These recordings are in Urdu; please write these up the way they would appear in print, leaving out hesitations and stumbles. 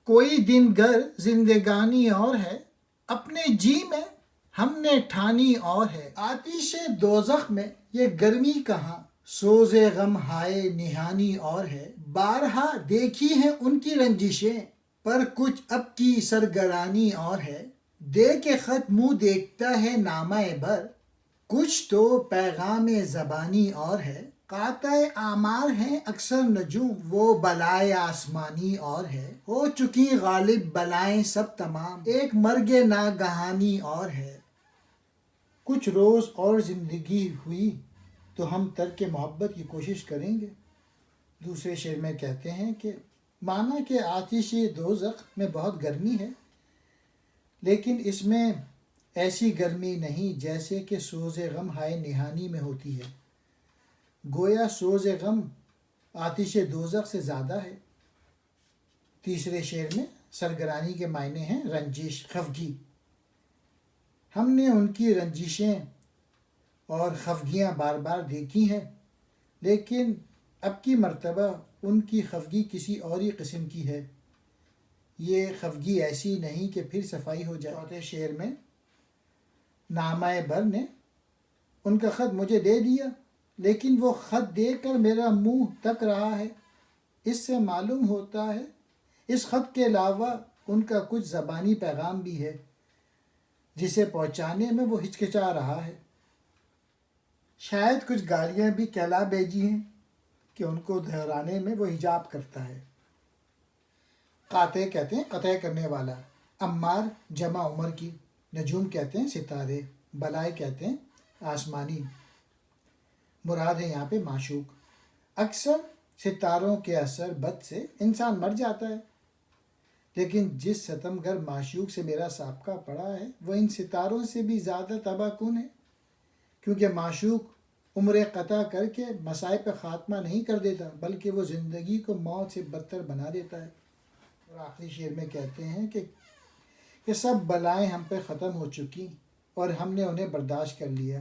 کوئی دن گر زندگانی اور ہے، اپنے جی میں ہم نے ٹھانی اور ہے۔ آتش دوزخ میں یہ گرمی کہاں، سوز غم ہائے نہانی اور ہے۔ بارہا دیکھی ہیں ان کی رنجشیں، پر کچھ اب کی سرگرانی اور ہے۔ دے کے خط منہ دیکھتا ہے نامہ بر، کچھ تو پیغام زبانی اور ہے۔ قاطع اعمار ہیں اکثر نجوم، وہ بلائے آسمانی اور ہے۔ ہو چکی غالب بلائیں سب تمام، ایک مرگ ناگہانی اور ہے۔ کچھ روز اور زندگی ہوئی تو ہم ترک محبت کی کوشش کریں گے۔ دوسرے شعر میں کہتے ہیں کہ مانا کہ آتش دوزخ میں بہت گرمی ہے، لیکن اس میں ایسی گرمی نہیں جیسے کہ سوز غم ہائے نہانی میں ہوتی ہے۔ گویا سوز غم آتش دوزخ سے زیادہ ہے۔ تیسرے شعر میں سرگرانی کے معنی ہیں رنجش، خفگی۔ ہم نے ان کی رنجشیں اور خفگیاں بار بار دیکھی ہیں، لیکن اب کی مرتبہ ان کی خفگی کسی اور ہی قسم کی ہے۔ یہ خفگی ایسی نہیں کہ پھر صفائی ہو جائے۔ چوتھے شعر میں نامہ بر نے ان کا خط مجھے دے دیا، لیکن وہ خط دے کر میرا منہ تک رہا ہے۔ اس سے معلوم ہوتا ہے اس خط کے علاوہ ان کا کچھ زبانی پیغام بھی ہے، جسے پہنچانے میں وہ ہچکچا رہا ہے۔ شاید کچھ گالیاں بھی کہلا بھیجی ہیں کہ ان کو دہرانے میں وہ حجاب کرتا ہے۔ قاطع کہتے ہیں قطع کرنے والا، عمار جمع عمر کی، نجوم کہتے ہیں ستارے، بلائے کہتے ہیں آسمانی، مراد ہے یہاں پہ معشوق۔ اکثر ستاروں کے اثر بد سے انسان مر جاتا ہے، لیکن جس ستمگر معشوق سے میرا سابقہ پڑا ہے وہ ان ستاروں سے بھی زیادہ تباہ کن ہے، کیونکہ معشوق عمر قطع کر کے مصائب کا خاتمہ نہیں کر دیتا، بلکہ وہ زندگی کو موت سے بدتر بنا دیتا ہے۔ اور آخری شعر میں کہتے ہیں کہ سب بلائیں ہم پہ ختم ہو چکی اور ہم نے انہیں برداشت کر لیا،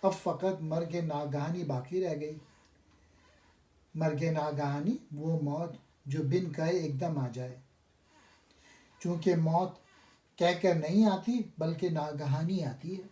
اب فقط مرگ ناگہانی باقی رہ گئی۔ مرگ ناگہانی وہ موت جو بن کہے ایک دم آ جائے، چونکہ موت کہہ کر نہیں آتی بلکہ ناگہانی آتی ہے۔